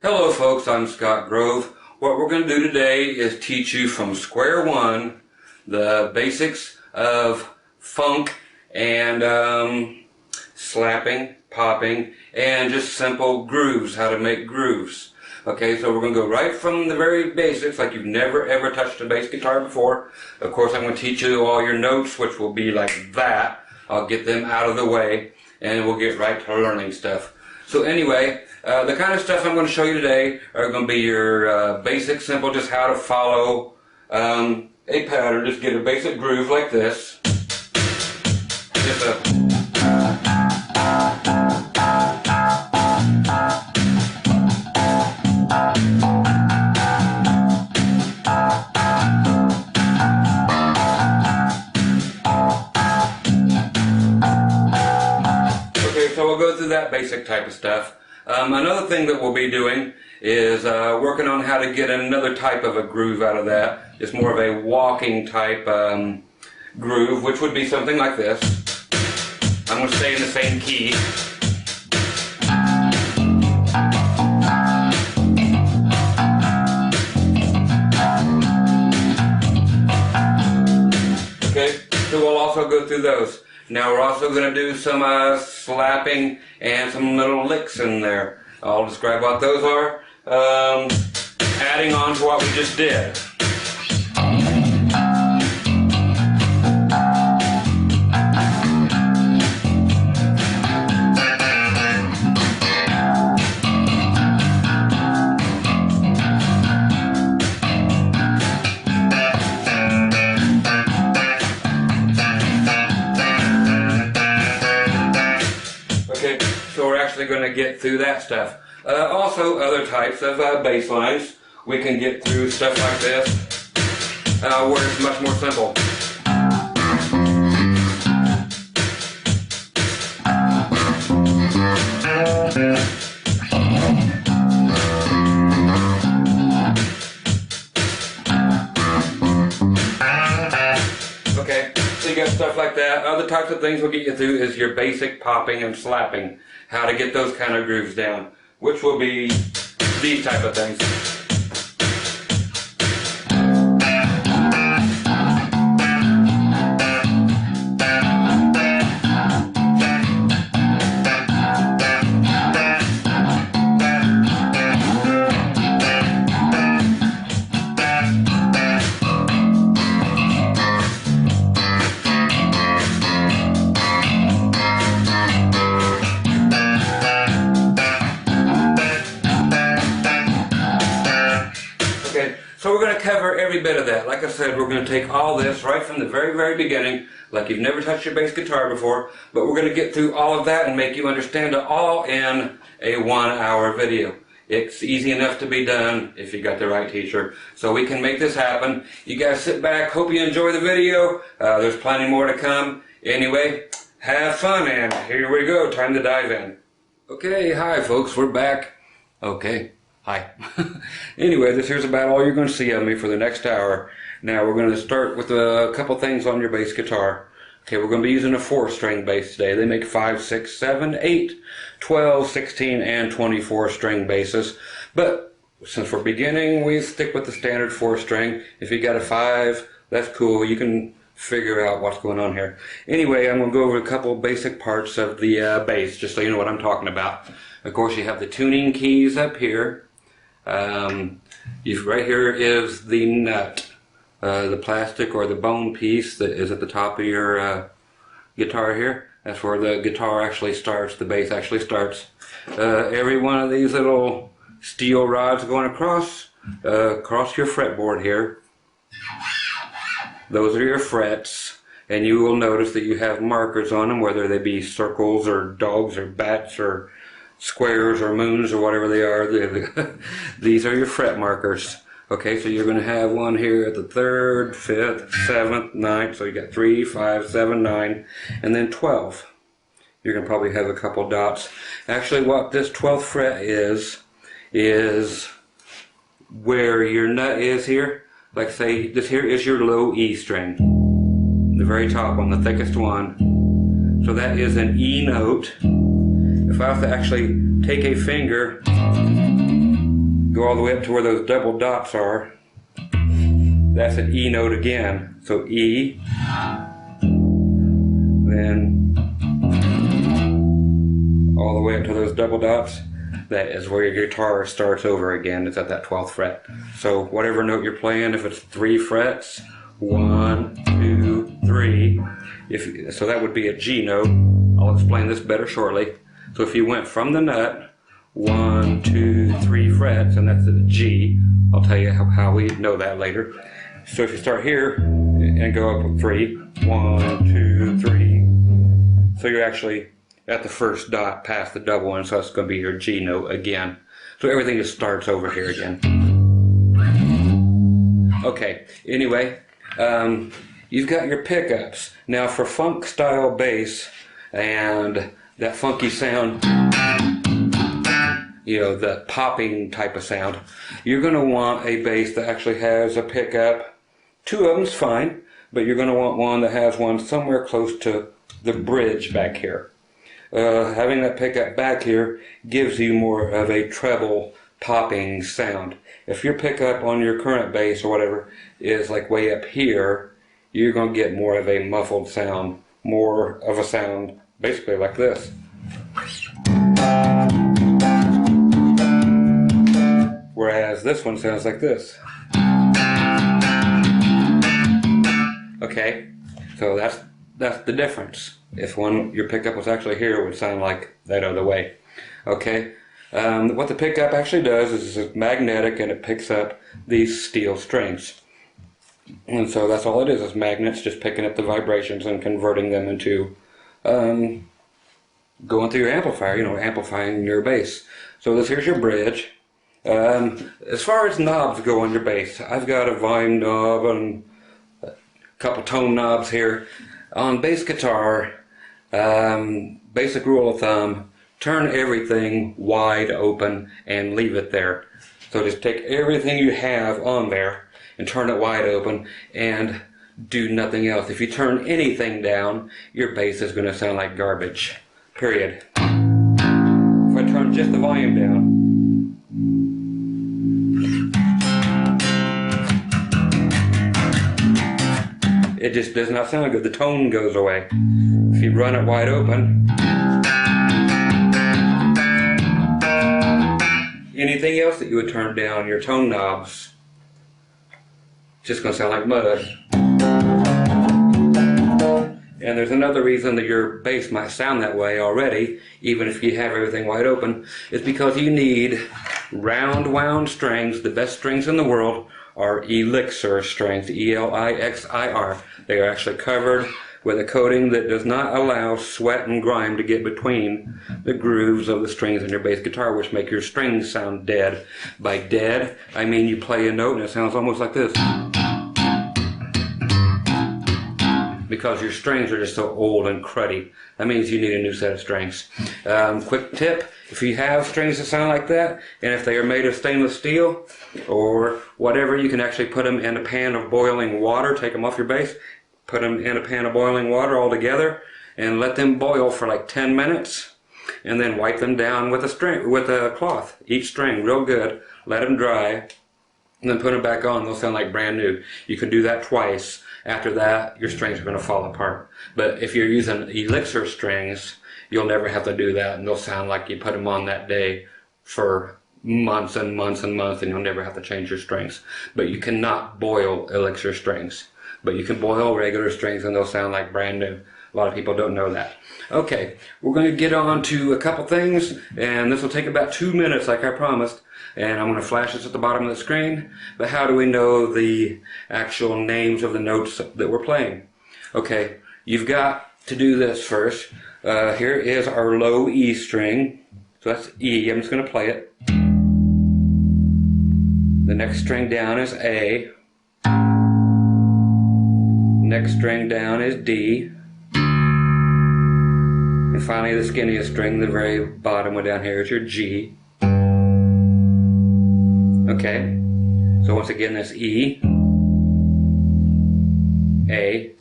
Hello folks, I'm Scott Grove. What we're going to do today is teach you from square one the basics of funk and slapping, popping, and just simple grooves, how to make grooves. Okay, so we're going to go right from the very basics, like you've never ever touched a bass guitar before. Of course, I'm going to teach you all your notes, which will be like that. I'll get them out of the way, and we'll get right to learning stuff. So anyway, the kind of stuff I'm going to show you today are going to be your basic, simple, just how to follow a pattern. Just get a basic groove like this. Just Okay, so we'll go through that basic type of stuff. Another thing that we'll be doing is working on how to get another type of a groove out of that. It's more of a walking type groove, which would be something like this. I'm going to stay in the same key. Okay, so we'll also go through those. Now we're also going to do some slapping and some little licks in there. I'll describe what those are, adding on to what we just did. So we're actually going to get through that stuff. Also, other types of bass lines. We can get through stuff like this, where it's much more simple. Okay, so you got stuff like that. Other types of things we'll get you through is your basic popping and slapping. How to get those kind of grooves down, which will be these type of things. So we're going to cover every bit of that. Like I said, we're going to take all this right from the very, very beginning, like you've never touched your bass guitar before, but we're going to get through all of that and make you understand it all in a 1-hour video. It's easy enough to be done if you got the right teacher. So we can make this happen. You guys sit back, hope you enjoy the video. There's plenty more to come. Anyway, have fun, and here we go. Time to dive in. Okay, hi folks, we're back. Okay. Hi. Anyway, this here's about all you're going to see of me for the next hour. Now we're going to start with a couple things on your bass guitar. Okay, we're going to be using a 4-string bass today. They make 5, 6, 7, 8, 12, 16, and 24 string basses. But since we're beginning, we stick with the standard 4-string. If you got a 5, that's cool. You can figure out what's going on here. Anyway, I'm going to go over a couple basic parts of the bass, just so you know what I'm talking about. Of course, you have the tuning keys up here. Right here is the nut, the plastic or the bone piece that is at the top of your guitar here. That's where the guitar actually starts, the bass actually starts. Every one of these little steel rods going across your fretboard here. Those are your frets, and you will notice that you have markers on them, whether they be circles or dogs or bats or squares or moons or whatever they are. These are your fret markers. Okay, so you're going to have one here at the 3rd, 5th, 7th, 9th. So you got 3, 5, 7, 9, and then 12. You're going to probably have a couple dots. Actually, what this 12th fret is where your nut is here. Like say, this here is your low E string. The very top one, the thickest one. So that is an E note. If I have to actually take a finger go all the way up to where those double dots are. That's an E note again. So E, then all the way up to those double dots. That is where your guitar starts over again. It's at that 12th fret. So whatever note you're playing, if it's 3 frets, 1, 2, 3. So that would be a G note. I'll explain this better shortly. So if you went from the nut, 1, 2, 3 frets, and that's a G. I'll tell you how we know that later. So if you start here and go up 3, 1, 2, 3. So you're actually at the first dot past the double one, so that's going to be your G note again. So everything just starts over here again. Okay, anyway, you've got your pickups. Now for funk style bass and that funky sound, you know, the popping type of sound, you're going to want a bass that actually has a pickup. 2 of them's fine, but you're going to want one that has one somewhere close to the bridge back here. Having that pickup back here gives you more of a treble popping sound. If your pickup on your current bass or whatever is like way up here, you're going to get more of a muffled sound, more of a sound basically like this. Whereas this one sounds like this. Okay, so that's the difference. If your pickup was actually here, it would sound like that other way. Okay, what the pickup actually does is it's magnetic and it picks up these steel strings. And so that's all it is magnets just picking up the vibrations and converting them into going through your amplifier, you know, amplifying your bass. So here's your bridge. As far as knobs go on your bass, I've got a volume knob and a couple tone knobs here. On bass guitar, basic rule of thumb, turn everything wide open and leave it there. So just take everything you have on there and turn it wide open and do nothing else. If you turn anything down, your bass is going to sound like garbage. Period. If I turn just the volume down, it just does not sound good. The tone goes away. If you run it wide open, anything else that you would turn down, your tone knobs, it's just going to sound like mud. And there's another reason that your bass might sound that way already, even if you have everything wide open, is because you need round wound strings. The best strings in the world are elixir strings, E-L-I-X-I-R. They are actually covered with a coating that does not allow sweat and grime to get between the grooves of the strings in your bass guitar, which make your strings sound dead. By dead, I mean you play a note and it sounds almost like this. Because your strings are just so old and cruddy. That means you need a new set of strings. Quick tip, if you have strings that sound like that, and if they are made of stainless steel or whatever, you can actually put them in a pan of boiling water, take them off your bass, put them in a pan of boiling water all together, and let them boil for like 10 minutes, and then wipe them down with a cloth, each string real good, let them dry, and then put them back on. They'll sound like brand new. You can do that twice. After that, your strings are going to fall apart. But if you're using elixir strings, you'll never have to do that, and they'll sound like you put them on that day for months and months and months, and you'll never have to change your strings. But you cannot boil elixir strings. But you can boil regular strings, and they'll sound like brand new. A lot of people don't know that. Okay, we're going to get on to a couple things, and this will take about 2 minutes like I promised. And I'm going to flash this at the bottom of the screen. But how do we know the actual names of the notes that we're playing? Okay, you've got to do this first. Here is our low E string. So that's E. I'm just going to play it. The next string down is A. Next string down is D. And finally the skinniest string, the very bottom one down here, is your G. Okay, so once again that's E, A,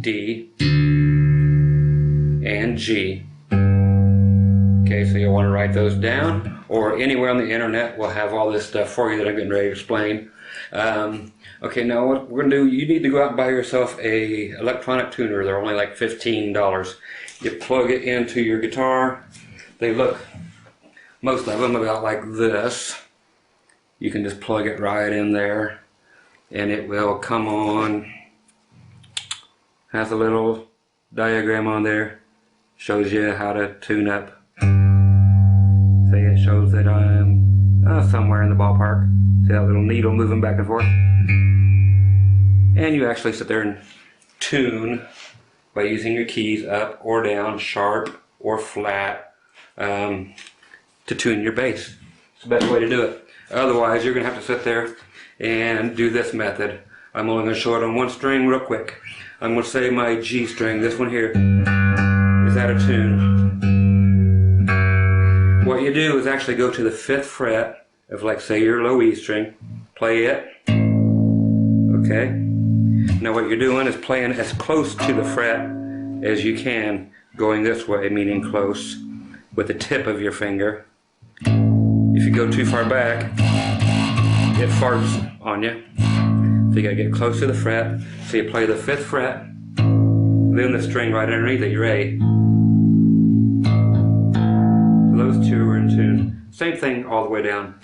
D, and G. Okay, so you'll want to write those down. or anywhere on the internet will have all this stuff for you that I'm getting ready to explain. Okay, now what we're going to do, you need to go out and buy yourself a electronic tuner. They're only like $15. You plug it into your guitar. They look, most of them, about like this. You can just plug it right in there and it will come on. Has a little diagram on there. Shows you how to tune up. See, it shows that I'm somewhere in the ballpark. See that little needle moving back and forth? And you actually sit there and tune by using your keys up or down, sharp or flat, to tune your bass. It's the best way to do it. Otherwise, you're going to have to sit there and do this method. I'm only going to show it on one string real quick. I'm going to say my G string, this one here, is out of tune. What you do is actually go to the 5th fret of, like, say your low E string, play it, okay? Now what you're doing is playing as close to the fret as you can, going this way, meaning close, with the tip of your finger. If you go too far back, it farts on you. So you gotta get close to the fret. So you play the 5th fret, then the string right underneath it, your A. So those two are in tune. Same thing all the way down.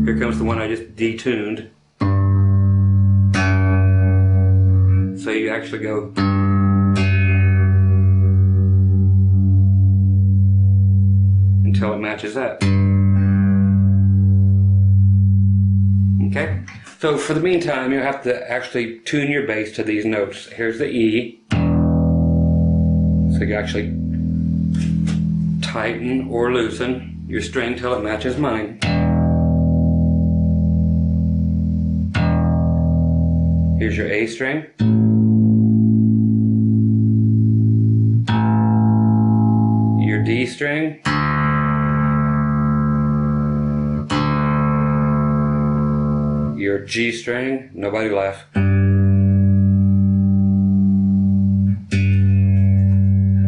Here comes the one I just detuned. So you actually go until it matches up. Okay? So for the meantime, you have to actually tune your bass to these notes. Here's the E. So you actually tighten or loosen your string till it matches mine. Here's your A string. Your D string. Your G string. Nobody laugh.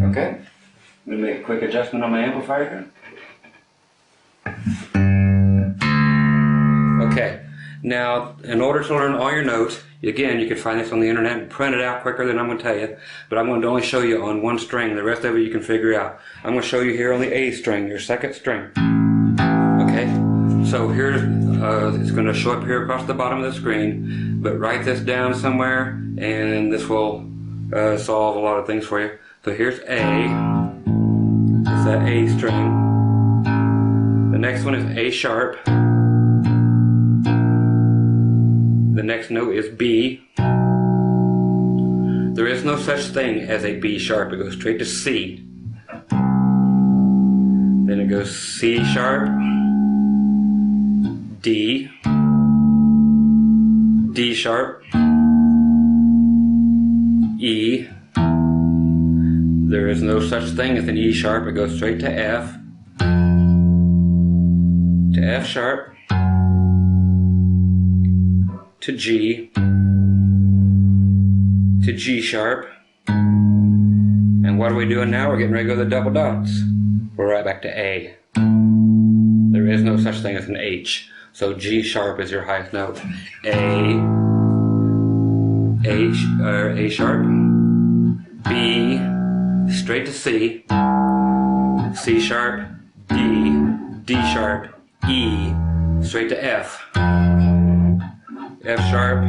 Okay. I'm going to make a quick adjustment on my amplifier here. Okay. Now, in order to learn all your notes, again, you can find this on the internet and print it out quicker than I'm going to tell you, but I'm going to only show you on one string. The rest of it you can figure out. I'm going to show you here on the A string, your 2nd string. Okay? So here's, it's going to show up here across the bottom of the screen, but write this down somewhere and this will solve a lot of things for you. So here's A. It's that A string. The next one is A sharp. The next note is B. There is no such thing as a B sharp. It goes straight to C. Then it goes C sharp, D, D sharp, E. There is no such thing as an E sharp. It goes straight to F, to F sharp, to G, to G sharp. And what are we doing now? We're getting ready to go to the double dots. We're right back to A. There is no such thing as an H. So G sharp is your highest note. A, H, or A sharp, B, straight to C, C sharp, D, D sharp, E, straight to F, F sharp,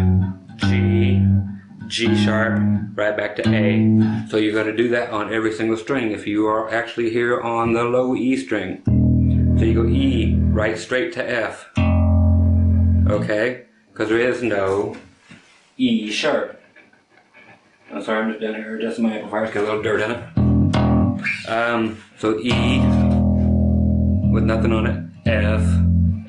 G, G sharp, right back to A. So you're going to do that on every single string if you are actually here on the low E string. So you go E, right straight to F. Okay? Because there is no E sharp. I'm sorry, I'm just down here adjusting my amplifier. It's got a little dirt in it. So E with nothing on it, F,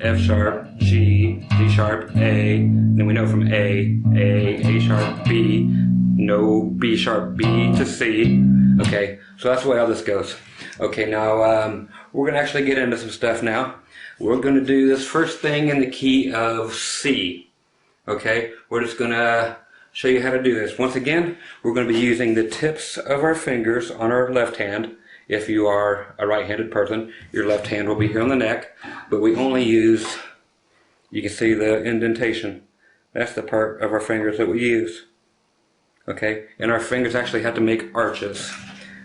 F sharp, G, G sharp, A. Then we know from A sharp, B, no B sharp, B to C. Okay, so that's the way all this goes. Okay, now we're going to actually get into some stuff now. We're going to do this first thing in the key of C. Okay, we're just going to show you how to do this. Once again, we're going to be using the tips of our fingers on our left hand If you are a right-handed person, your left hand will be here on the neck, but we only use, you can see the indentation. That's the part of our fingers that we use. Okay, and our fingers actually have to make arches.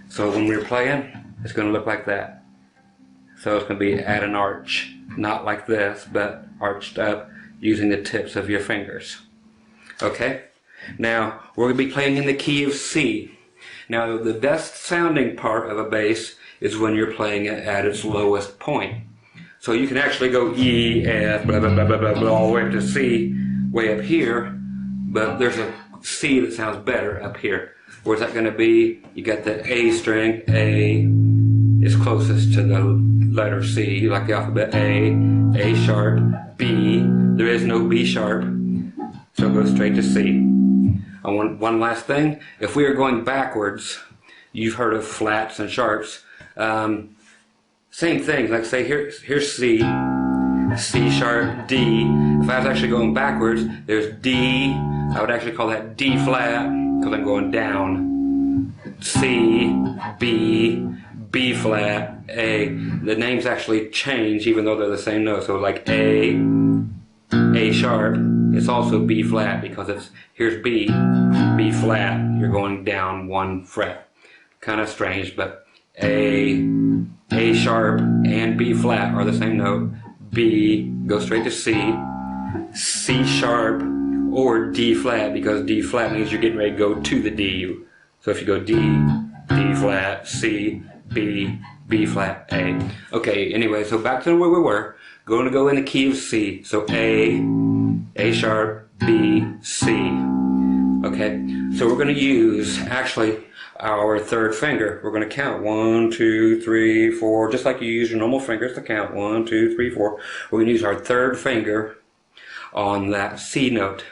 So when we're playing, it's going to look like that. So it's going to be at an arch, not like this, but arched up using the tips of your fingers. Okay, now we're going to be playing in the key of C. Now the best sounding part of a bass is when you're playing it at its lowest point. So you can actually go E, F, blah, blah, blah, blah, blah, blah, all the way up to C, way up here, but there's a C that sounds better up here. Where's that going to be? You got the A string. A is closest to the letter C, like the alphabet A sharp, B. There is no B sharp, so it goes straight to C. I want one last thing. If we are going backwards, you've heard of flats and sharps. Same thing. Like say here's C, C sharp, D. If I was actually going backwards, there's D. I would actually call that D flat because I'm going down. C, B, B flat, A. The names actually change even though they're the same note. So like A sharp, it's also B flat because here's B, B flat. You're going down one fret. Kind of strange, but A sharp and B flat are the same note. B goes straight to C, C sharp, or D flat, because D flat means you're getting ready to go to the D. So if you go D, D flat, C, B, B flat, A. Okay, anyway, so back to where we were. Going to go in the key of C. So A sharp, B, C. Okay, so we're going to use actually our third finger. We're going to count 1, 2, 3, 4, just like you use your normal fingers to count 1, 2, 3, 4. We're going to use our third finger on that C note.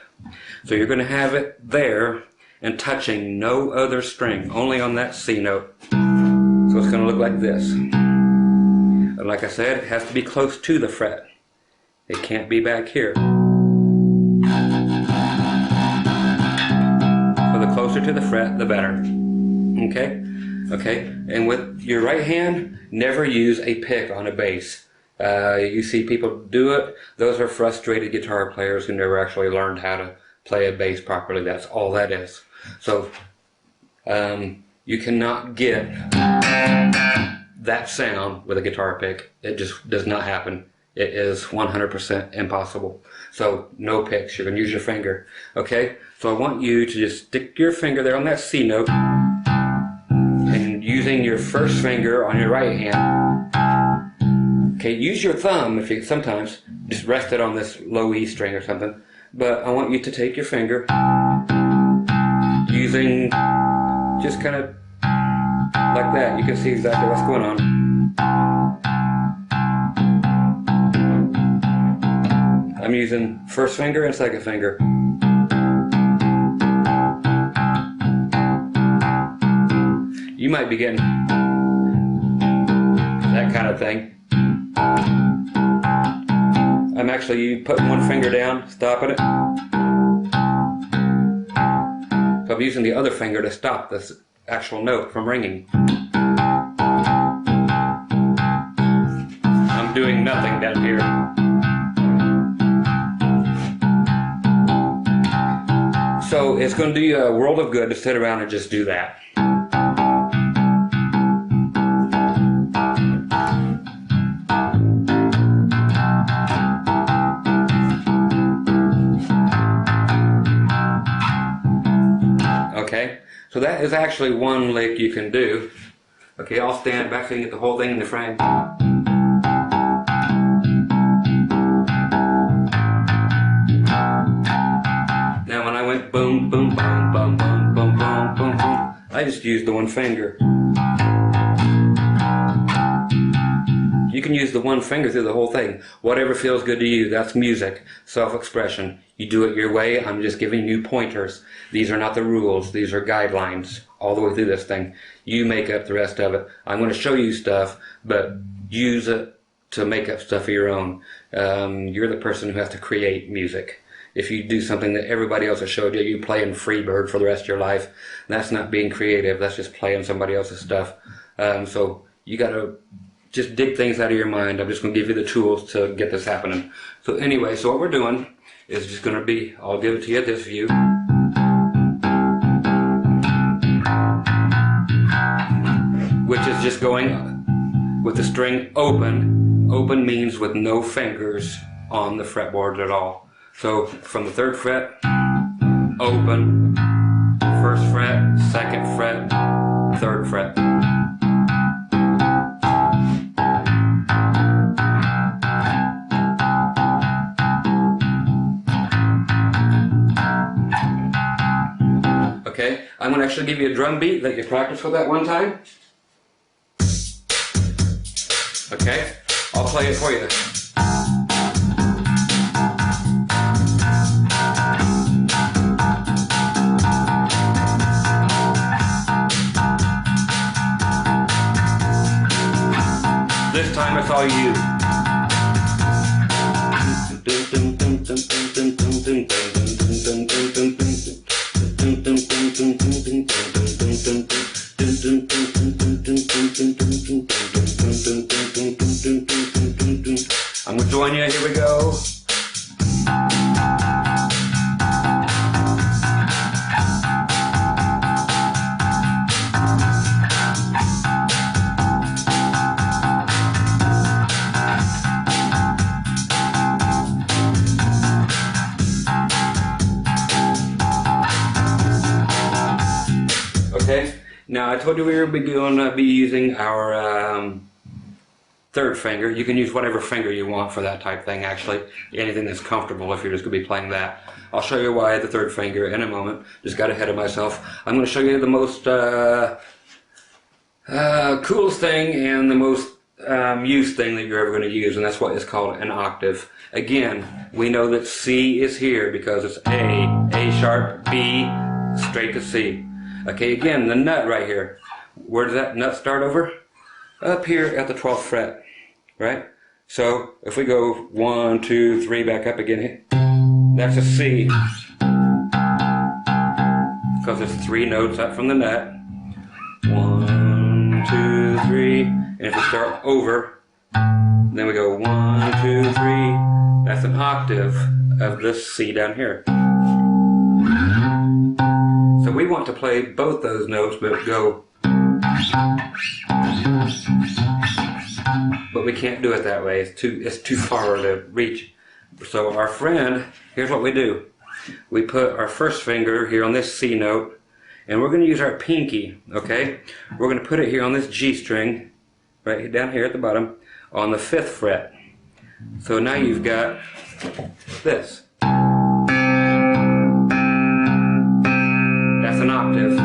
So you're going to have it there and touching no other string, only on that C note. So it's going to look like this. And like I said, it has to be close to the fret. It can't be back here. So the closer to the fret, the better. Okay? Okay? And with your right hand, never use a pick on a bass. You see people do it. Those are frustrated guitar players who never actually learned how to play a bass properly. That's all that is. So you cannot get that sound with a guitar pick. It just does not happen. It is 100% impossible. So no picks. You're going to use your finger. Okay? So I want you to just stick your finger there on that C note and using your first finger on your right hand. Okay, use your thumb if you sometimes just rest it on this low E string or something. But I want you to take your finger using just kind of like that. You can see exactly what's going on. I'm using first finger and second finger. You might be getting that kind of thing. I'm actually putting one finger down, stopping it. So I'm using the other finger to stop this actual note from ringing. I'm doing nothing down here. So it's going to do you a world of good to sit around and just do that. Okay, so that is actually one lick you can do. Okay, I'll stand back so you can get the whole thing in the frame. Now when I went boom, boom, boom, boom, boom, boom, boom, boom, boom, I just used the one finger. You can use the one finger through the whole thing. Whatever feels good to you, that's music, self-expression. You do it your way. I'm just giving you pointers. These are not the rules. These are guidelines all the way through this thing. You make up the rest of it. I'm going to show you stuff, but use it to make up stuff of your own. You're the person who has to create music. If you do something that everybody else has showed you, you play in Freebird for the rest of your life. That's not being creative. That's just playing somebody else's stuff. So you got to just dig things out of your mind. I'm just going to give you the tools to get this happening. So anyway, so what we're doing is just going to be, I'll give it to you this view. Which is just going with the string open. Open means with no fingers on the fretboard at all. So from the 3rd fret, open, 1st fret, 2nd fret, 3rd fret. Okay, I'm going to actually give you a drum beat, let you practice with that one time. Okay, I'll play it for you. This time it's all you. I'm gonna join you, here we go. Okay, now I told you we were going to be using our 3rd finger. You can use whatever finger you want for that type thing, actually. Anything that's comfortable if you're just going to be playing that. I'll show you why the 3rd finger in a moment. Just got ahead of myself. I'm going to show you the most coolest thing and the most used thing that you're ever going to use, and that's what is called an octave. Again, we know that C is here because it's A sharp, B, straight to C. Okay, again, the nut right here. Where does that nut start over? Up here at the 12th fret, right? So if we go 1, 2, 3, back up again, that's a C. Because it's 3 notes up from the nut. 1, 2, 3, and if we start over, then we go 1, 2, 3. That's an octave of this C down here. So we want to play both those notes, but go. But we can't do it that way. It's too far to reach. So our friend, here's what we do. We put our 1st finger here on this C note, and we're going to use our pinky, okay? We're going to put it here on this G string, right down here at the bottom, on the 5th fret. So now you've got this. That's an octave.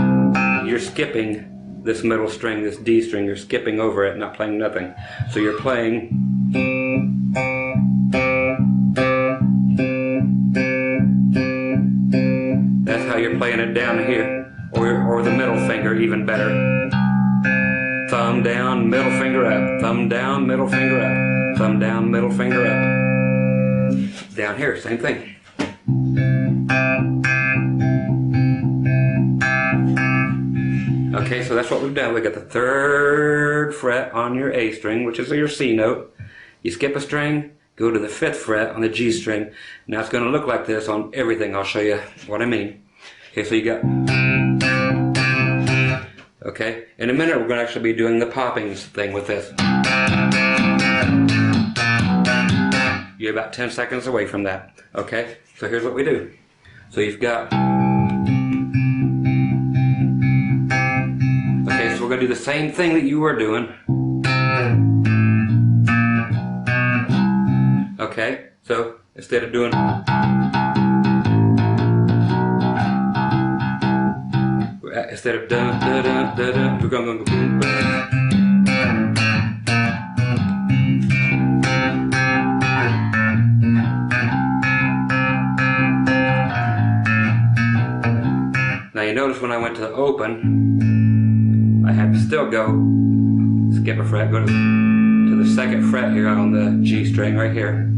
You're skipping this middle string, this D string, you're skipping over it, not playing nothing. So you're playing. That's how you're playing it down here. Or the middle finger, even better. Thumb down, middle finger up. Thumb down, middle finger up. Thumb down, middle finger up. Down here, same thing. Okay, so that's what we've done. We got the 3rd fret on your A string, which is your C note. You skip a string, go to the 5th fret on the G string. Now it's going to look like this on everything. I'll show you what I mean. Okay, so you got. Okay, in a minute we're going to actually be doing the poppings thing with this. You're about 10 seconds away from that. Okay, so here's what we do. So you've got. Okay, so we're going to do the same thing that you were doing. Okay, so instead of doing. Instead of dun dun dun dun dun, we're going to go boom boom. Now you notice when I went to the open, I had to still go skip a fret, go to the 2nd fret here on the G string right here.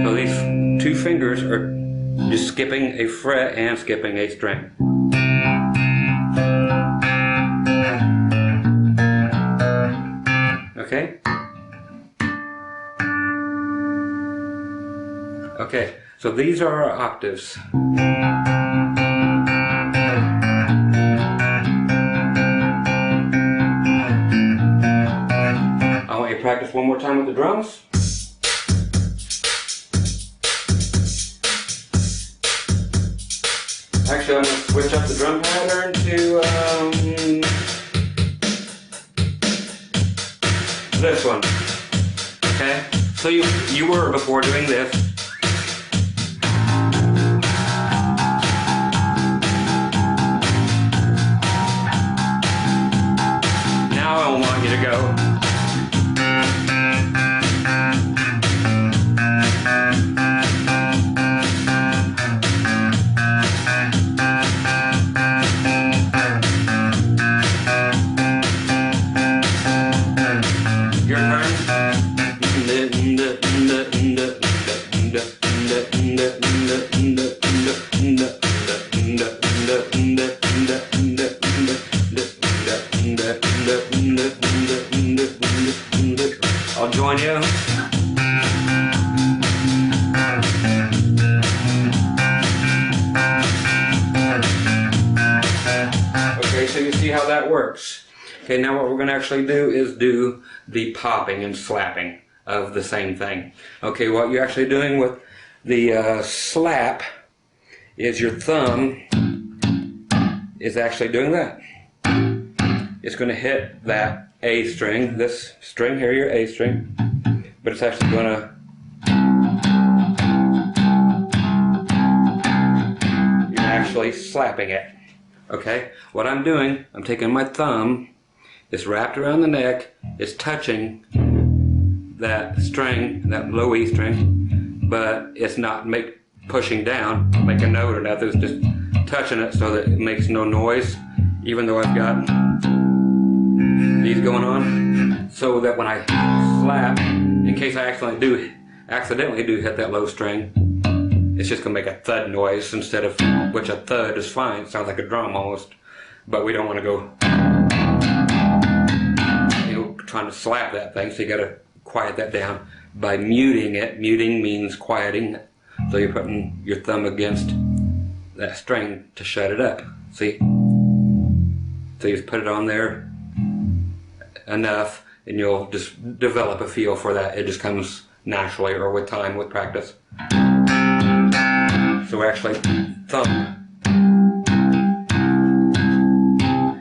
So these 2 fingers are just skipping a fret and skipping a string. Okay, so these are our octaves. I want you to practice one more time with the drums. Actually, I'm going to switch up the drum pattern to this one. Okay? So you were before doing this. Now I want you to go. Your turn. I'll join you. Okay, so you see how that works. Okay, now what we're going to actually do is do the popping and slapping of the same thing. Okay, what you're actually doing with the slap is your thumb is actually doing that. It's going to hit that A string, this string here, your A string, but it's actually going to, you're actually slapping it. Okay, what I'm doing, I'm taking my thumb, it's wrapped around the neck, it's touching that string, that low E string, but it's not pushing down, make a note or nothing, it's just touching it so that it makes no noise, even though I've got these going on, so that when I slap, in case I accidentally do hit that low string, it's just going to make a thud noise instead of, which a thud is fine, it sounds like a drum almost, but we don't want to go, trying to slap that thing, so you got to quiet that down by muting it. Muting means quieting, so you're putting your thumb against that string to shut it up. See? So you just put it on there enough, and you'll just develop a feel for that. It just comes naturally, or with time, with practice. So we're actually thumb.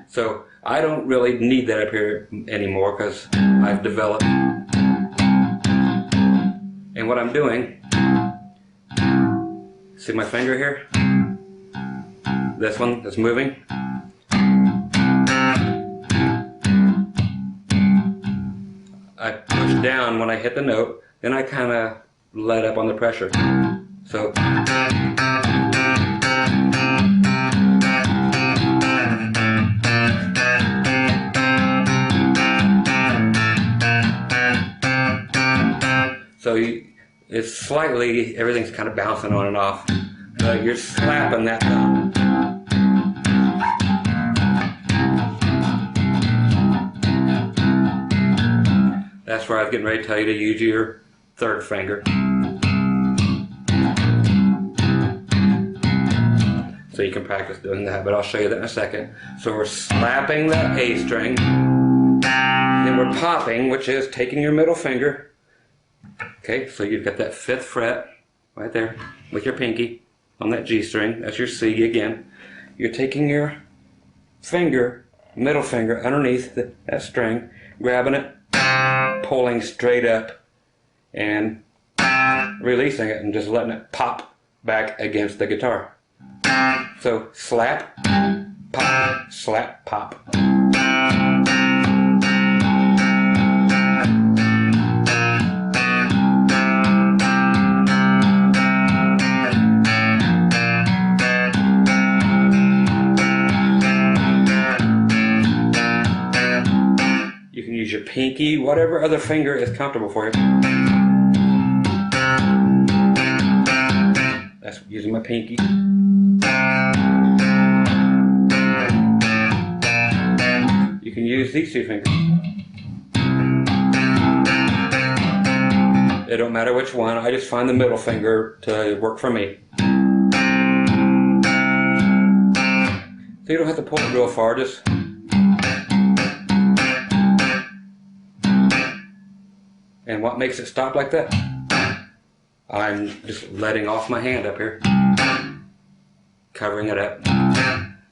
So I don't really need that up here anymore because I've developed. And what I'm doing, see my finger here? This one that's moving. I push down when I hit the note, then I kind of let up on the pressure. So. So it's slightly, everything's kind of bouncing on and off. You're slapping that thumb. That's where I was getting ready to tell you to use your third finger. So you can practice doing that, but I'll show you that in a second. So we're slapping that A string, then we're popping, which is taking your middle finger. Okay, so you've got that 5th fret right there with your pinky on that G string. That's your C again. You're taking your finger, middle finger, underneath that string, grabbing it, pulling straight up, and releasing it and just letting it pop back against the guitar. So slap, pop, slap, pop. Use your pinky, whatever other finger is comfortable for you. That's using my pinky. You can use these 2 fingers. It don't matter which one. I just find the middle finger to work for me. So you don't have to pull it real far, just... And what makes it stop like that? I'm just letting off my hand up here. Covering it up.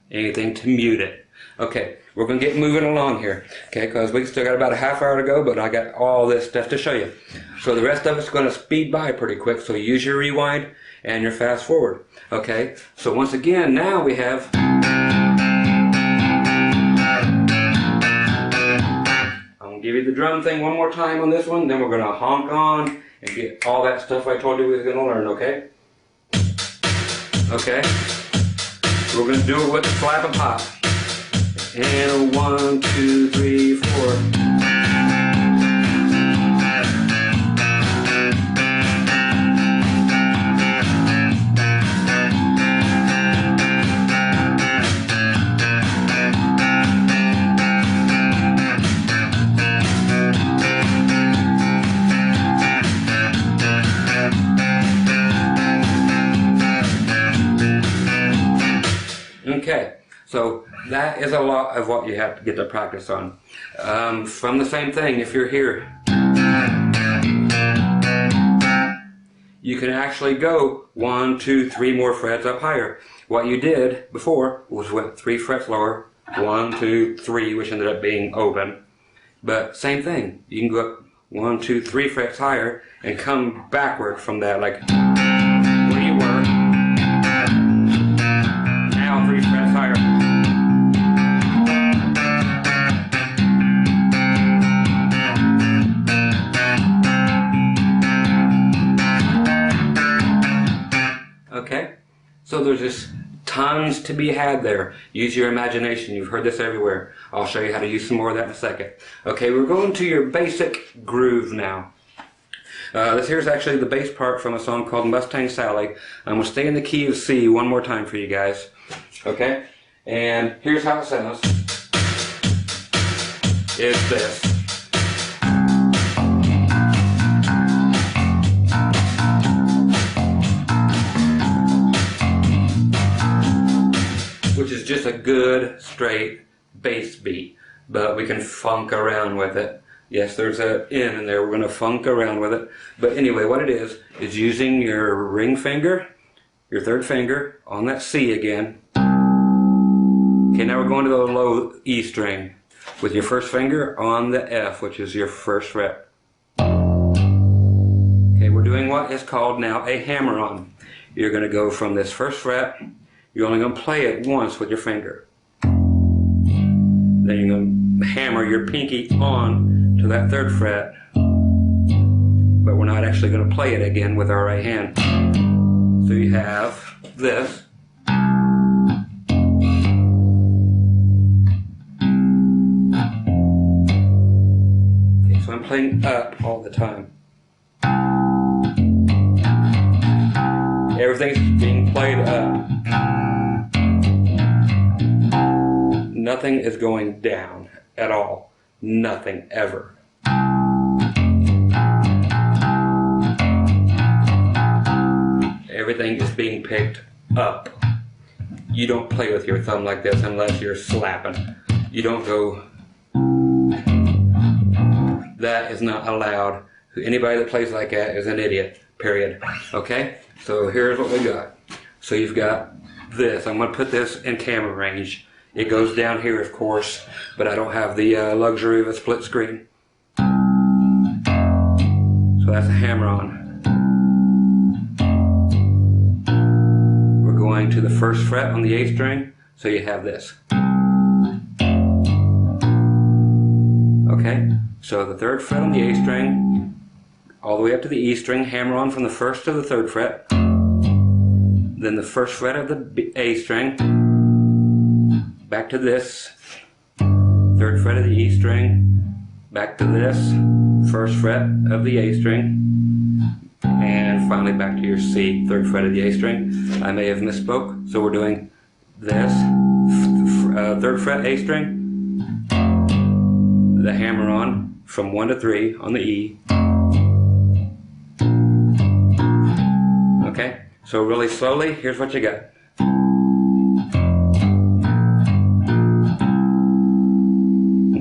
Anything to mute it. Okay, we're going to get moving along here. Okay, because we still got about a half hour to go, but I got all this stuff to show you. So the rest of it's going to speed by pretty quick, so use your rewind and your fast forward. Okay, so once again, now we have... I'm going to give you the drum thing one more time on this one, then we're going to honk on and get all that stuff I told you we was going to learn, okay? Okay? We're going to do it with the slap and pop. And 1, 2, 3, 4. Okay, so that is a lot of what you have to get to practice on. From the same thing, if you're here, you can actually go 1, 2, 3 more frets up higher. What you did before was went 3 frets lower, 1, 2, 3, which ended up being open. But same thing, you can go up 1, 2, 3 frets higher and come backward from that, like where you were. Now 3 frets higher. Okay, so there's just tons to be had there. Use your imagination. You've heard this everywhere. I'll show you how to use some more of that in a second. Okay, we're going to your basic groove now. This here's actually the bass part from a song called Mustang Sally. I'm going to stay in the key of C one more time for you guys. Okay, and here's how it sounds. It's this. Which is just a good, straight bass beat. But we can funk around with it. Yes, there's an N in there. We're going to funk around with it. But anyway, what it is using your ring finger, your third finger, on that C again. Okay, now we're going to the low E string with your first finger on the F, which is your first fret. Okay, we're doing what is called now a hammer-on. You're going to go from this first fret. You're only going to play it once with your finger. Then you're going to hammer your pinky on to that third fret. But we're not actually going to play it again with our right hand. So you have this. Okay, so I'm playing up all the time. Everything's being played up. Nothing is going down at all. Nothing ever. Everything is being picked up. You don't play with your thumb like this unless you're slapping. You don't go. That is not allowed. Anybody that plays like that is an idiot. Period. Okay? So here's what we got. So you've got this. I'm going to put this in camera range. It goes down here, of course, but I don't have the luxury of a split screen. So that's a hammer-on. We're going to the first fret on the A string, so you have this. Okay, so the third fret on the A string, all the way up to the E string, hammer-on from the first to the third fret. Then the first fret of the A string, back to this, third fret of the E string, back to this, first fret of the A string, and finally back to your C, third fret of the A string. I may have misspoke, so we're doing this, third fret A string, the hammer on from 1 to 3 on the E, So really slowly, here's what you got.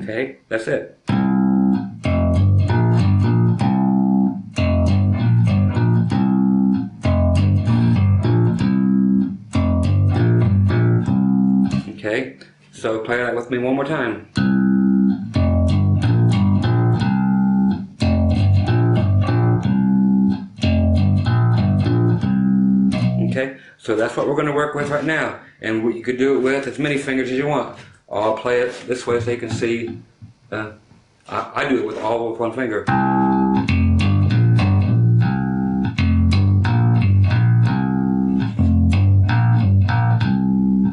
Okay, that's it. Okay, so play that with me one more time. Okay, so that's what we're going to work with right now. And you could do it with as many fingers as you want. I'll play it this way so you can see. I do it with all with one finger.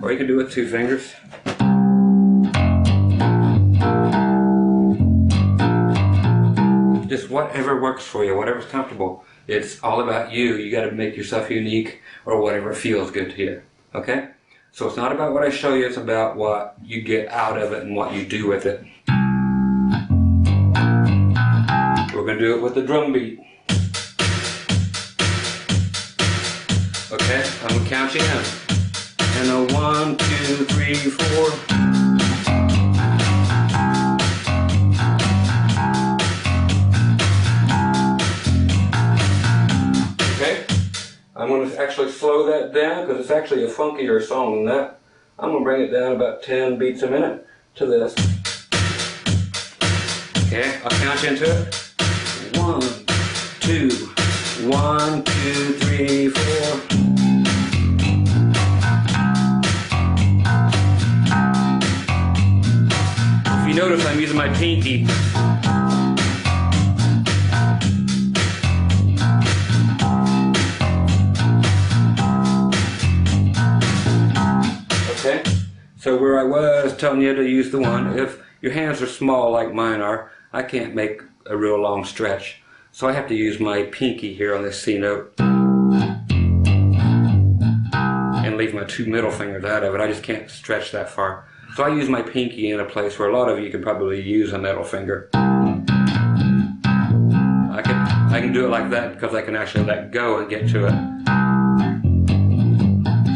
Or you can do it with 2 fingers. Just whatever works for you, whatever's comfortable. It's all about you. You got to make yourself unique, or whatever feels good to you. Okay? So it's not about what I show you, it's about what you get out of it and what you do with it. We're going to do it with the drum beat. Okay? I'm going to count you in. And a 1, 2, 3, 4. I'm going to actually slow that down because it's actually a funkier song than that. I'm going to bring it down about 10 beats a minute to this. Okay, I'll count you into it. 1, 2, 1, 2, 3, 4. If you notice, I'm using my pinky. Okay, so where I was telling you to use the one, if your hands are small like mine are, I can't make a real long stretch. So I have to use my pinky here on this C note. And leave my 2 middle fingers out of it. I just can't stretch that far. So I use my pinky in a place where a lot of you can probably use a middle finger. I can do it like that because I can actually let go and get to it.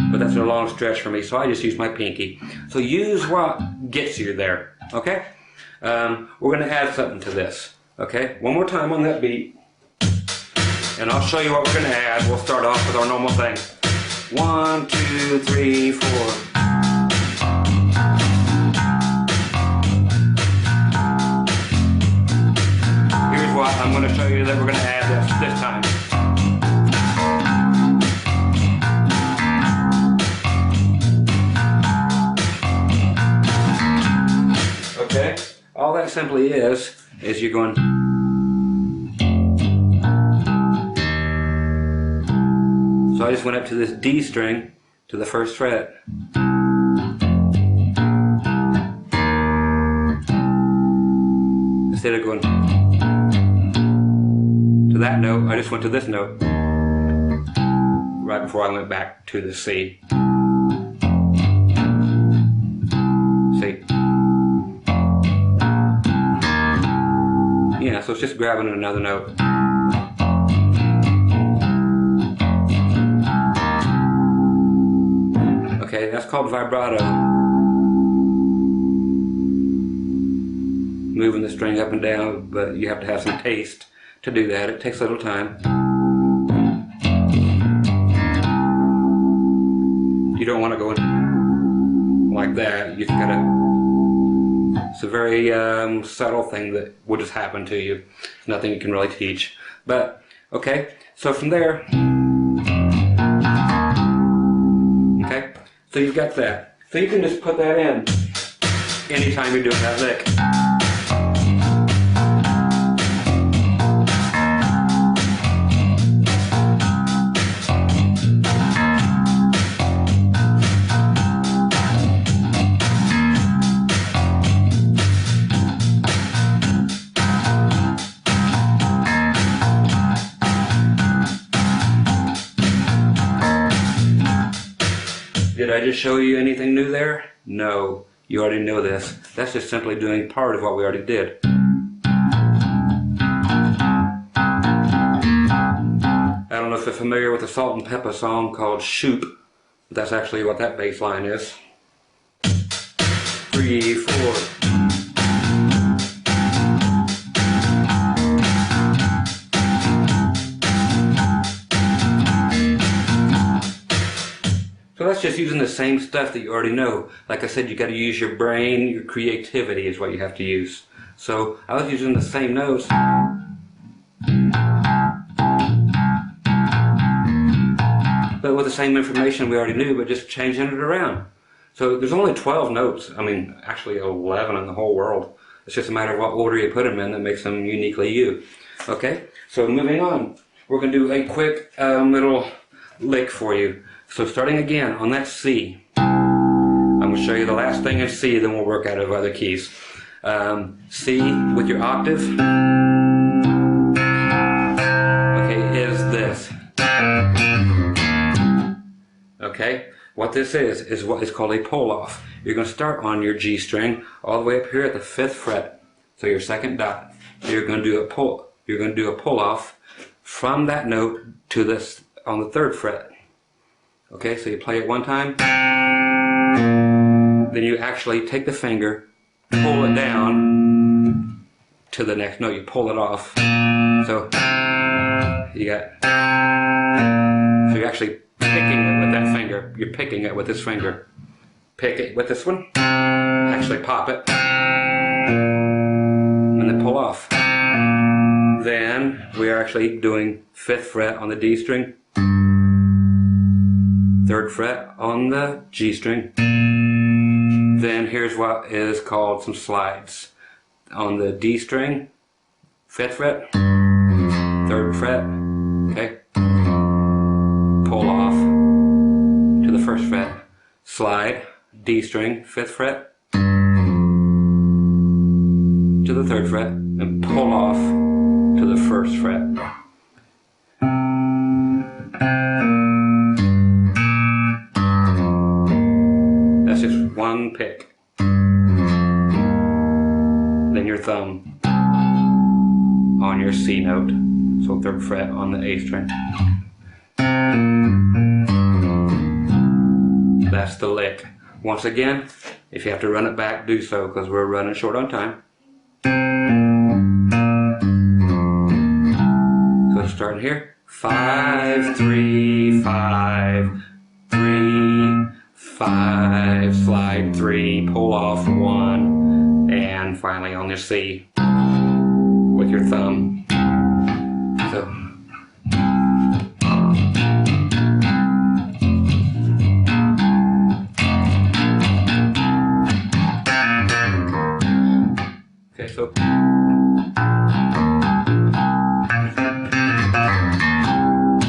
But that's a long stretch for me, so I just use my pinky. So use what gets you there, okay? We're going to add something to this, okay? One more time on that beat. And I'll show you what we're going to add. We'll start off with our normal thing. 1, 2, 3, 4. Here's what I'm going to show you that we're going to add this time. Okay, all that simply is you're going. So I just went up to this D string to the 1st fret. Instead of going to that note, I just went to this note right before I went back to the C. See? Yeah, so it's just grabbing another note. Okay, that's called vibrato. Moving the string up and down, but you have to have some taste to do that. It takes a little time. You don't want to go in like that. You just gotta. It's a very subtle thing that will just happen to you. It's nothing you can really teach. But, okay, so from there, okay, so you've got that. So you can just put that in anytime you're doing that lick. Did I just show you anything new there? No, you already know this. That's just simply doing part of what we already did. I don't know know if you're familiar with the Salt and Pepper song called Shoop. That's actually what that bass line is. 3, 4. So that's just using the same stuff that you already know. Like I said, you got to use your brain, your creativity is what you have to use. So I was using the same notes. But with the same information we already knew, but just changing it around. So there's only 12 notes. I mean, actually 11 in the whole world. It's just a matter of what order you put them in that makes them uniquely you. Okay, so moving on. We're going to do a quick little lick for you. So starting again on that C. I'm going to show you the last thing in C, then we'll work out of other keys. C with your octave. Okay, is this. Okay, what this is what is called a pull-off. You're going to start on your G string all the way up here at the 5th fret. So your second dot. You're going to do a pull. You're going to do a pull-off from that note to this on the 3rd fret. Okay, so you play it one time, then you actually take the finger, pull it down to the next note. You pull it off. So you got. So you're actually picking it with that finger. You're picking it with this finger. Pick it with this one. Actually pop it, and then pull off. Then we are actually doing 5th fret on the D string. 3rd fret on the G string. Then here's what is called some slides. On the D string, 5th fret, 3rd fret, okay? Pull off to the 1st fret. Slide, D string, 5th fret, to the 3rd fret, and pull off to the 1st fret. One pick. Then your thumb on your C note. So 3rd fret on the A string. That's the lick. Once again, if you have to run it back, do so, because we're running short on time. So starting here. 5, 3, 5, 3, 5, slide 3, pull off 1, and finally on your C with your thumb. So okay, so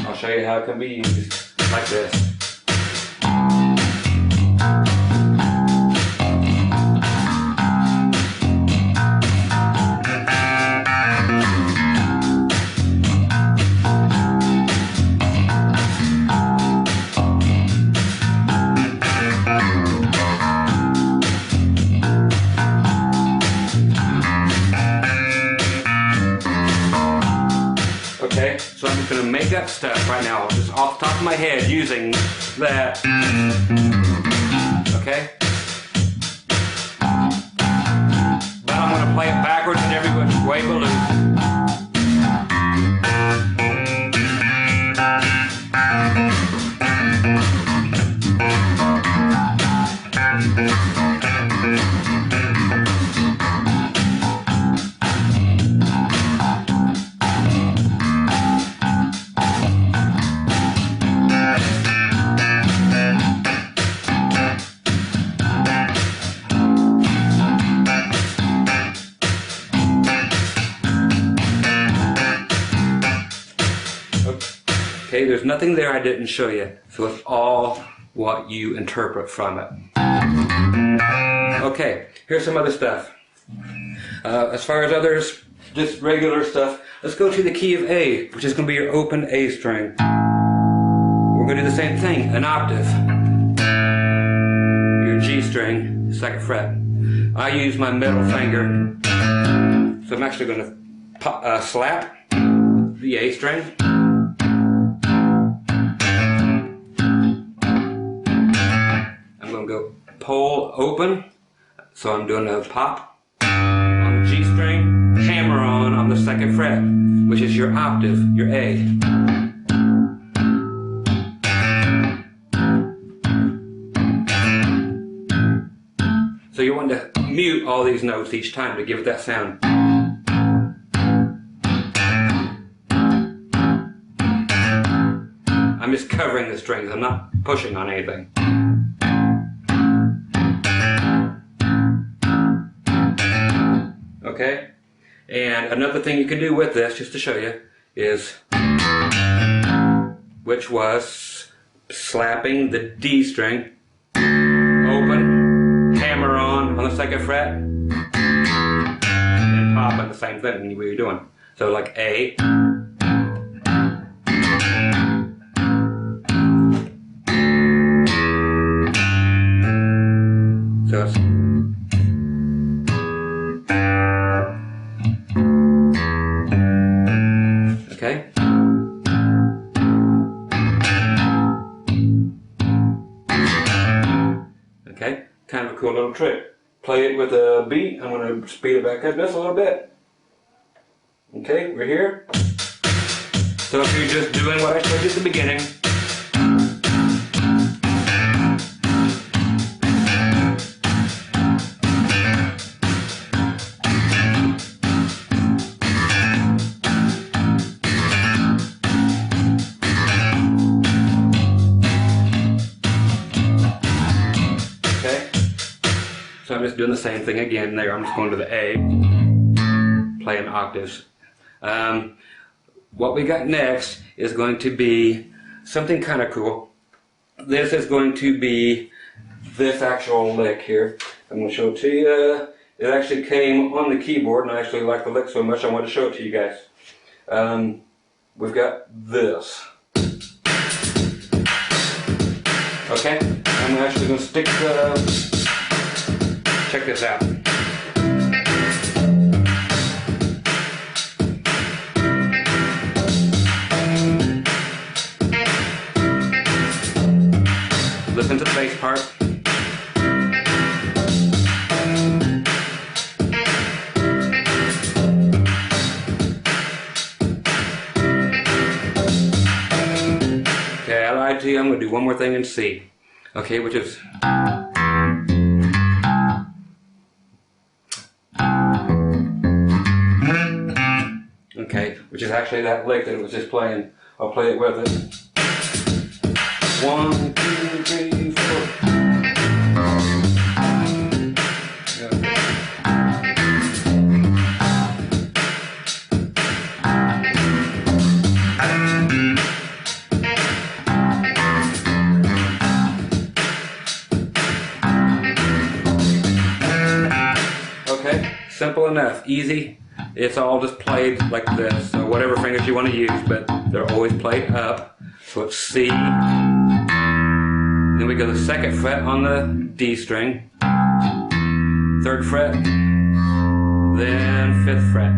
I'll show you how it can be used like this. Okay, so I'm just going to make up stuff right now, just off the top of my head, using that. Okay? But I'm going to play it backwards and every which way but loose. Okay, there's nothing there I didn't show you, so it's all what you interpret from it. Okay, here's some other stuff. As far as others, just regular stuff, let's go to the key of A, which is going to be your open A string. We're going to do the same thing, an octave. Your G string, 2nd fret. I use my middle finger, so I'm actually going to slap the A string. whole open. So I'm doing a pop on the G string, hammer on the 2nd fret, which is your octave, your A. So you want to mute all these notes each time to give it that sound. I'm just covering the strings, I'm not pushing on anything. Okay? And another thing you can do with this, just to show you, is, which was slapping the D string, open, hammer on the 2nd fret, and pop on the same thing what you're doing. So like A, so it's okay. Okay, kind of a cool little trick. Play it with a beat. I'm going to speed it back up just a little bit. Okay, we're here. So if you're just doing what I showed you at the beginning, so I'm just doing the same thing again there. I'm just going to the A, playing octaves. What we got next is going to be something kind of cool. This is going to be this actual lick here. I'm going to show it to you. It actually came on the keyboard, and I actually like the lick so much I want to show it to you guys. We've got this. Okay, I'm actually going to stick the... Check this out. Listen to the bass part. Okay, I lied to you. I'm going to do one more thing in C. Okay, which is... Okay, which is actually that lick that it was just playing. I'll play it with it. 1, 2, 3, 4. Okay, simple enough, easy. It's all just played like this, so whatever fingers you want to use, but they're always played up. So it's C, then we go to the 2nd fret on the D string, 3rd fret, then 5th fret.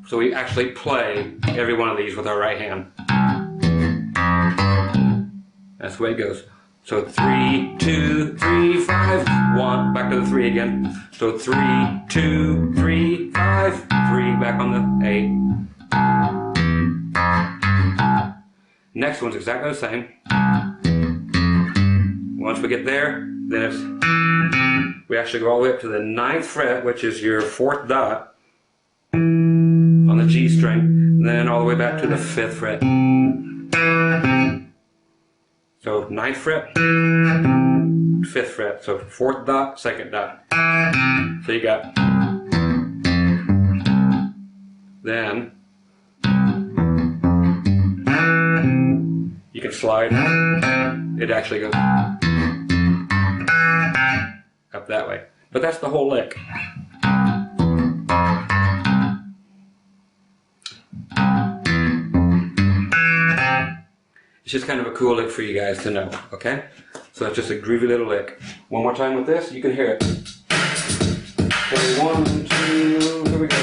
So we actually play every one of these with our right hand. That's the way it goes. So 3, 2, 3, 5, 1, back to the 3 again. So 3, 2, 3, 5, 3, back on the A. Next one's exactly the same. Once we get there, then it's, we actually go all the way up to the 9th fret, which is your 4th dot on the G string, and then all the way back to the 5th fret. So 9th fret, 5th fret, so 4th dot, 2nd dot. So you got, then you can slide, it actually goes up that way. But that's the whole lick. It's just kind of a cool lick for you guys to know, okay? So that's just a groovy little lick. One more time with this, you can hear it. Okay, 1, 2, here we go.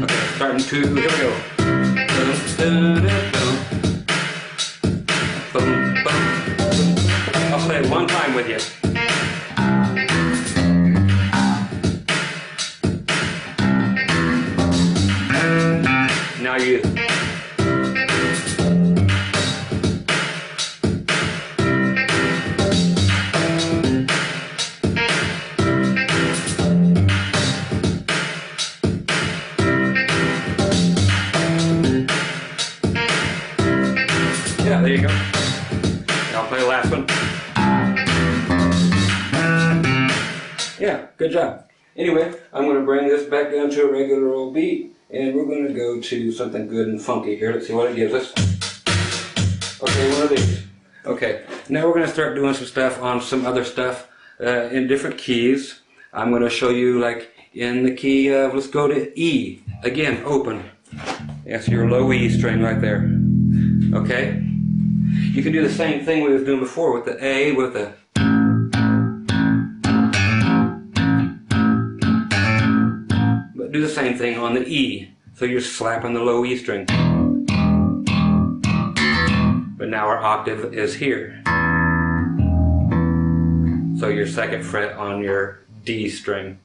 Okay, starting 2, here we go. Boom, it one time with you. Now you. Yeah, there you go. I'll play the last one. Yeah, good job. Anyway, I'm going to bring this back down to a regular old beat, and we're going to go to something good and funky here. Let's see what it gives us. Okay, one of these. Okay, now we're going to start doing some stuff on some other stuff in different keys. I'm going to show you like in the key of, let's go to E. Again, open. That's your low E string right there. Okay? You can do the same thing we was doing before with the A, with the but do the same thing on the E. So you're slapping the low E string. But now our octave is here. So your second fret on your D string.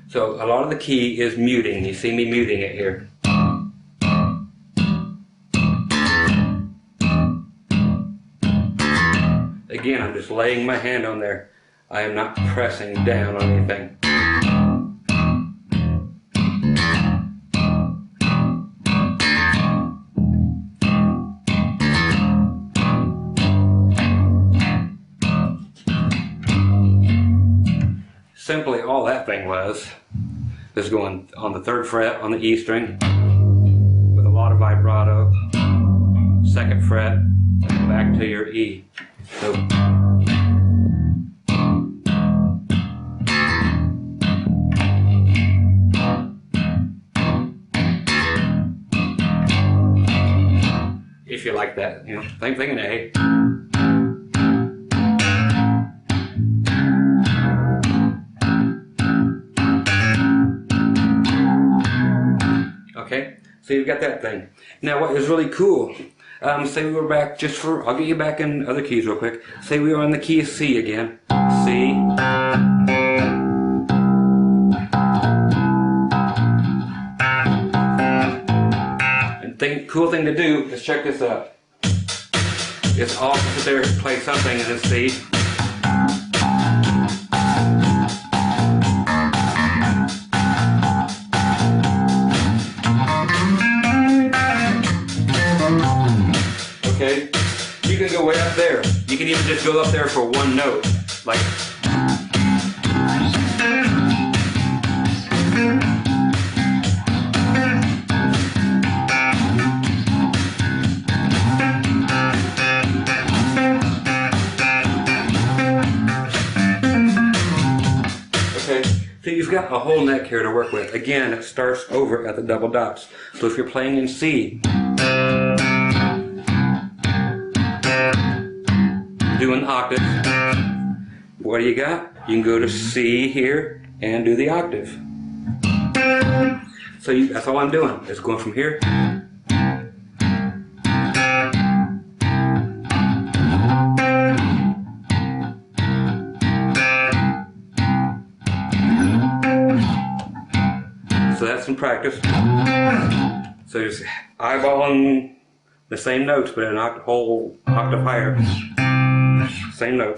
So a lot of the key is muting. You see me muting it here. Again, I'm just laying my hand on there. I am not pressing down on anything. Simply all that thing was is going on the 3rd fret on the E string with a lot of vibrato, 2nd fret, and back to your E. So if you like that, you know, same thing in A. Okay, so you've got that thing. Now what is really cool, say we were back just for, I'll get you back in other keys real quick. Say we were on the key of C again. C. And cool thing to do is check this out. It's all sit there and play something in this C. Okay, you can go way up there. You can even just go up there for one note, like. Okay, so you've got a whole neck here to work with. Again, it starts over at the double dots. So if you're playing in C, doing octaves, what do you got? You can go to C here and do the octave. So that's all I'm doing. It's going from here. So that's some practice. So just eyeballing the same notes, but an whole octave higher. Same note.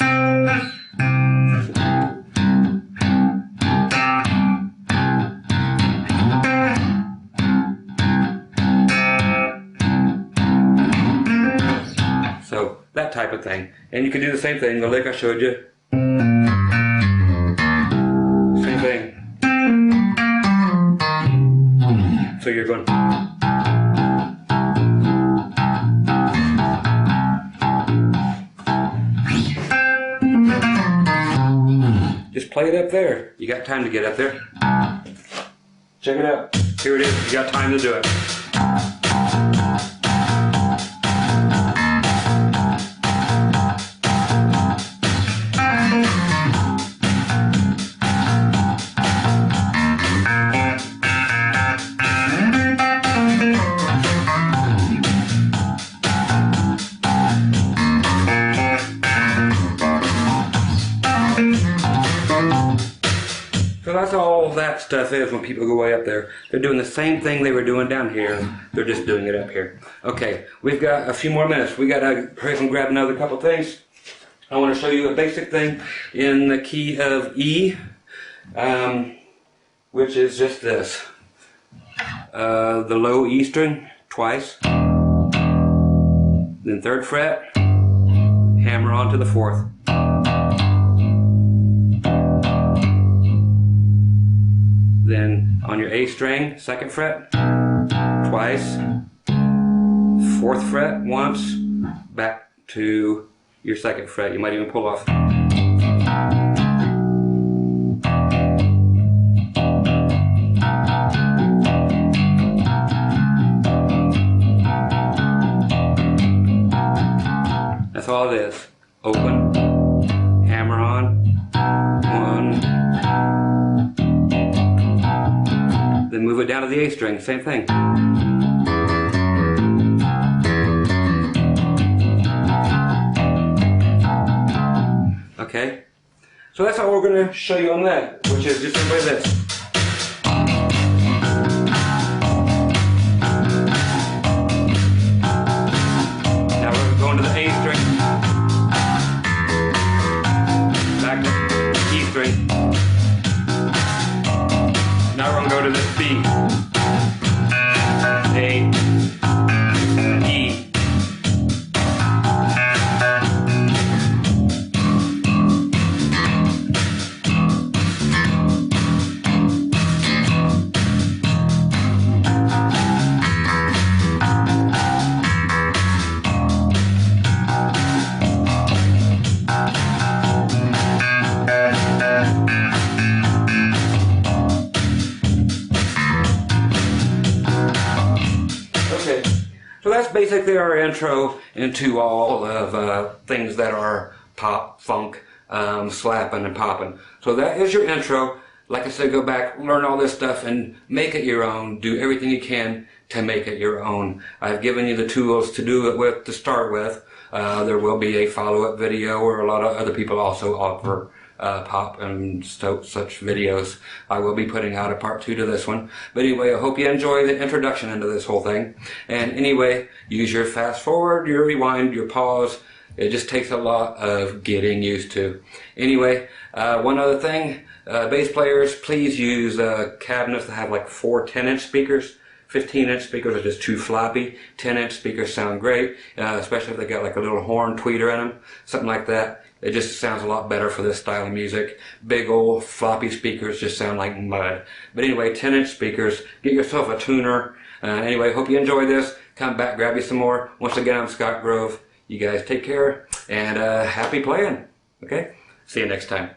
So that type of thing. And you can do the same thing, the lick I showed you. Same thing. So you're going. Just play it up there. You got time to get up there. Check it out. Here it is. You got time to do it. So that's all that stuff is when people go way up there. They're doing the same thing they were doing down here. They're just doing it up here. Okay, we've got a few more minutes. We got to hurry and grab another couple things. I want to show you a basic thing in the key of E, which is just this. The low E string twice. Then 3rd fret, hammer on to the 4th. Then on your A string, 2nd fret, twice, 4th fret once, back to your 2nd fret. You might even pull off. That's all it is. Open, hammer on, 1, then move it down to the A string, same thing. Okay, so that's all we're going to show you on that, which is just like this. Now we're going to the A string, back to E string. Now we're going to go to this B, A, E. So that's basically our intro into all of things that are pop, funk, slapping and popping. So that is your intro. Like I said, go back, learn all this stuff and make it your own. Do everything you can to make it your own. I've given you the tools to do it with, to start with. There will be a follow-up video where a lot of other people also offer pop and such videos. I will be putting out a part 2 to this one. But anyway, I hope you enjoy the introduction into this whole thing. And anyway, use your fast forward, your rewind, your pause. It just takes a lot of getting used to. Anyway, one other thing, bass players, please use cabinets that have like 4 10-inch speakers. 15-inch speakers are just too floppy. 10-inch speakers sound great, especially if they got like a little horn tweeter in them, something like that. It just sounds a lot better for this style of music. Big old floppy speakers just sound like mud. But anyway, 10-inch speakers, get yourself a tuner. Anyway, hope you enjoyed this. Come back, grab you some more. Once again, I'm Scott Grove. You guys take care, and happy playing. Okay? See you next time.